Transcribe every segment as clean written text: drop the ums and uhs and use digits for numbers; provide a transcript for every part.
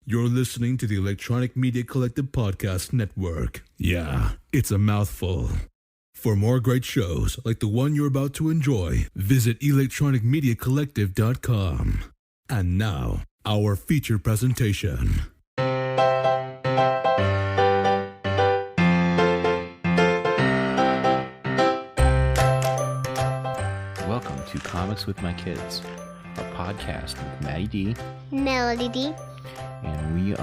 You're listening to the Electronic Media Collective Podcast Network. Yeah, it's a mouthful. For more great shows like the one you're about to enjoy, visit electronicmediacollective.com. And now, our feature presentation. Welcome to Comics with My Kids, a podcast with Maddie D, Melody D, and we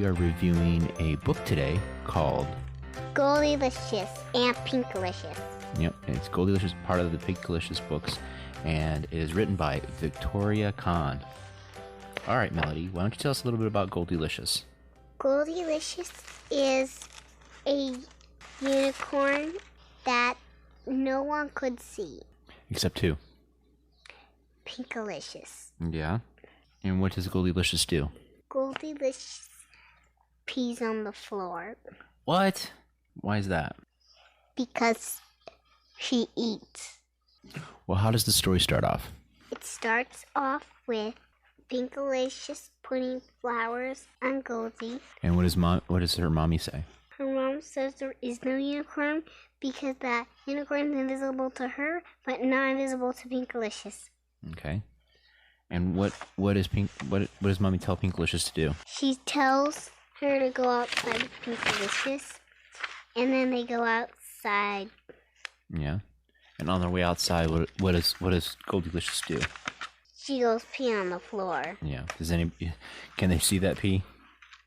are reviewing a book today called Goldilicious and Pinkalicious. Yep, it's Goldilicious, part of the Pinkalicious books, and it is written by Victoria Kahnn. All right, Melody, why don't you tell us a little bit about Goldilicious? Goldilicious is a unicorn that no one could see. Except two. Pinkalicious. Yeah? And what does Goldilicious do? Goldilicious pees on the floor. What? Why is that? Because she eats. Well, how does the story start off? It starts off with Pinkalicious putting flowers on Goldie. And what does her mommy say? Her mom says there is no unicorn because that unicorn is invisible to her, but not invisible to Pinkalicious. Okay. And what does mommy tell Pinkalicious to do? She tells her to go outside with Pinkalicious, and then they go outside. Yeah. And on their way outside, what does Goldilicious do? She goes pee on the floor. Yeah. Can they see that pee?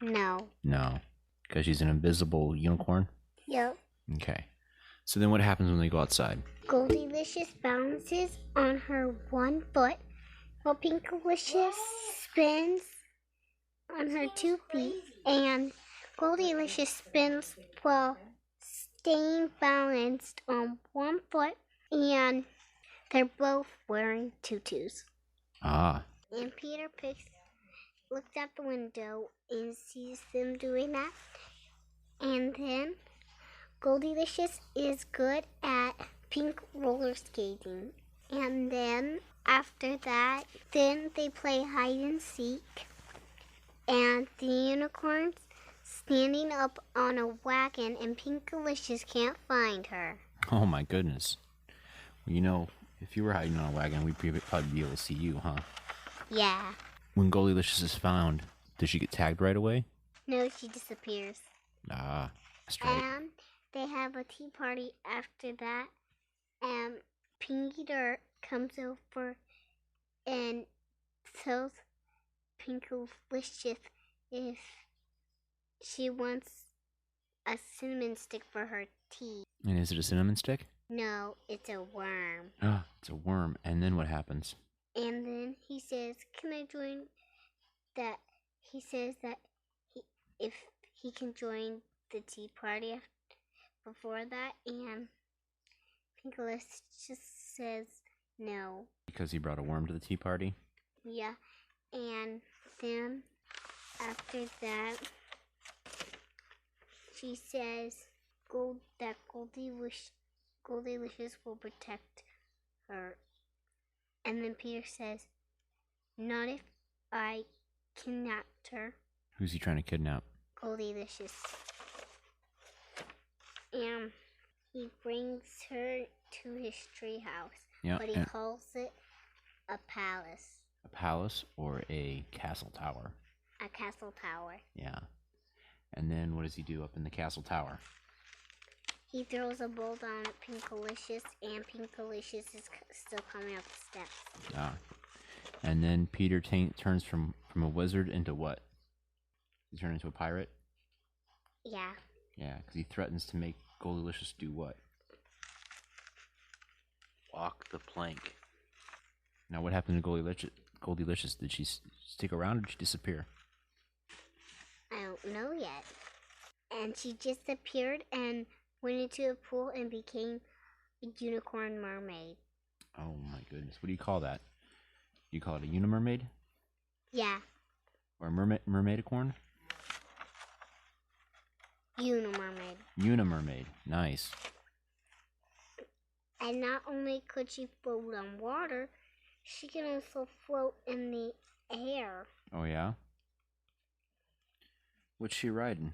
No. No. Because she's an invisible unicorn? Yep. Okay. So then what happens when they go outside? Goldilicious balances on her one foot, while Pinkalicious spins on her 2 feet, and Goldilicious spins while staying balanced on one foot, and they're both wearing tutus. Ah. And Peter looks out the window and sees them doing that. And then Goldilicious is good at pink roller skating. And then after that, then they play hide and seek. And the unicorn's standing up on a wagon, and Pinkalicious can't find her. Oh my goodness. Well, if you were hiding on a wagon, we'd probably be able to see you, huh? Yeah. When Goldilicious is found, does she get tagged right away? No, she disappears. Ah, that's right. And they have a tea party after that. And Peter comes over and tells Pinkalicious if she wants a cinnamon stick for her tea. And is it a cinnamon stick? No, it's a worm. Ah, it's a worm. And then what happens? And then he says, can I join that? He says that if he can join the tea party before that, and Pinkalicious just says no. Because he brought a worm to the tea party? Yeah, and then after that, she says that Goldilicious will protect her. And then Peter says, not if I kidnapped her. Who's he trying to kidnap? Goldilicious. And he brings her to his treehouse, but he calls it a palace. A palace or a castle tower? A castle tower. Yeah. And then what does he do up in the castle tower? He throws a bowl down at Pinkalicious, and Pinkalicious is still coming up the steps. Ah. And then Peter turns from a wizard into what? He turns into a pirate? Yeah. Yeah, because he threatens to make Goldilicious do what? Walk the plank. Now what happened to Goldilicious? Did she stick around or did she disappear? I don't know yet. And she just appeared and went into a pool and became a unicorn mermaid. Oh my goodness. What do you call that? You call it a unimermaid? Yeah. Or a mermaidicorn? Unimermaid. Unimermaid. Nice. And not only could she float on water, she can also float in the air. Oh yeah? What's she riding?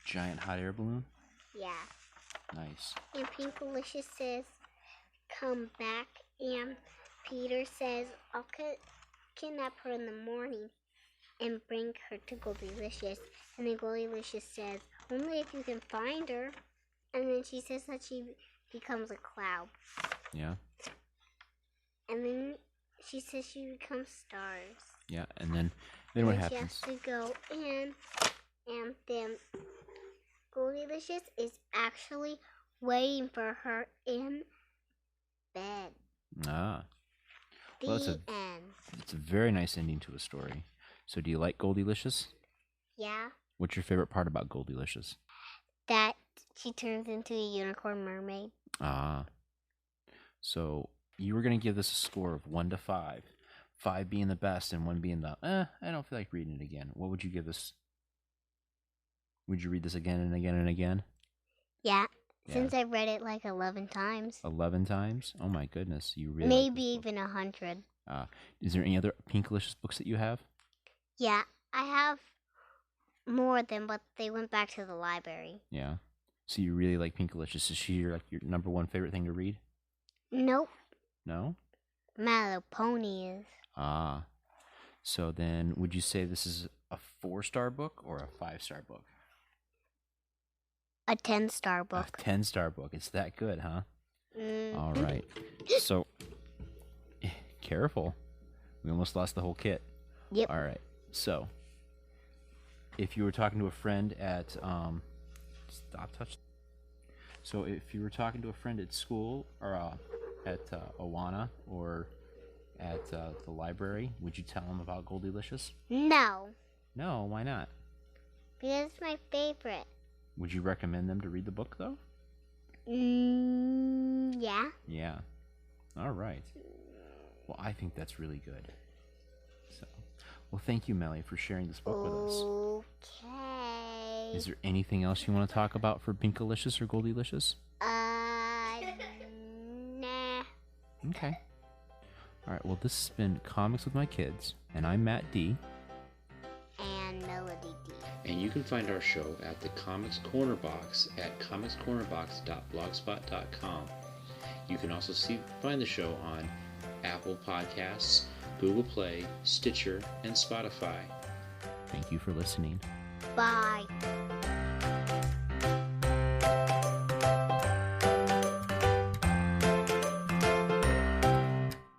Giant hot air balloon? Yeah. Nice. And Pinkalicious says, come back. And Peter says, I'll kidnap her in the morning and bring her to Goldilicious. And then Goldilicious says, only if you can find her. And then she says that she becomes a cloud. Yeah. And then she says she becomes stars. Yeah, and then what happens? She has to go in, and then Goldilicious is actually waiting for her in bed. Ah. The Well, end. It's a very nice ending to a story. So do you like Goldilicious? Yeah. What's your favorite part about Goldilicious? That she turns into a unicorn mermaid. Ah. So you were going to give this a score of 1 to 5. 5 being the best and 1 being the, I don't feel like reading it again. What would you give this? Would you read this again and again and again? Yeah. Since I've read it like 11 times. 11 times? Oh my goodness. You really maybe even 100. Is there any other Pinkalicious books that you have? Yeah. I have more of them, but they went back to the library. Yeah. So you really like Pinkalicious. Is she your number 1 favorite thing to read? Nope. No? My Little Pony is. Ah. So then would you say this is a 4-star book or a 5-star book? A 10-star book. A 10-star book. It's that good, huh? Mm. All right. So, careful. We almost lost the whole kit. Yep. All right. So, if you were talking to a friend at So, if you were talking to a friend at school or at Awana or at the library, would you tell them about Goldilicious? No. No, why not? Because it's my favorite. Would you recommend them to read the book, though? Yeah. Yeah. All right. Well, I think that's really good. So, well, thank you, Melly, for sharing this book with us. Okay. Is there anything else you want to talk about for Pinkalicious or Goldilicious? Nah. Okay. All right. Well, this has been Comics with My Kids, and I'm Matt D. And Melody D. And you can find our show at the Comics Corner Box at comicscornerbox.blogspot.com. You can also find the show on Apple Podcasts, Google Play, Stitcher, and Spotify. Thank you for listening. Bye.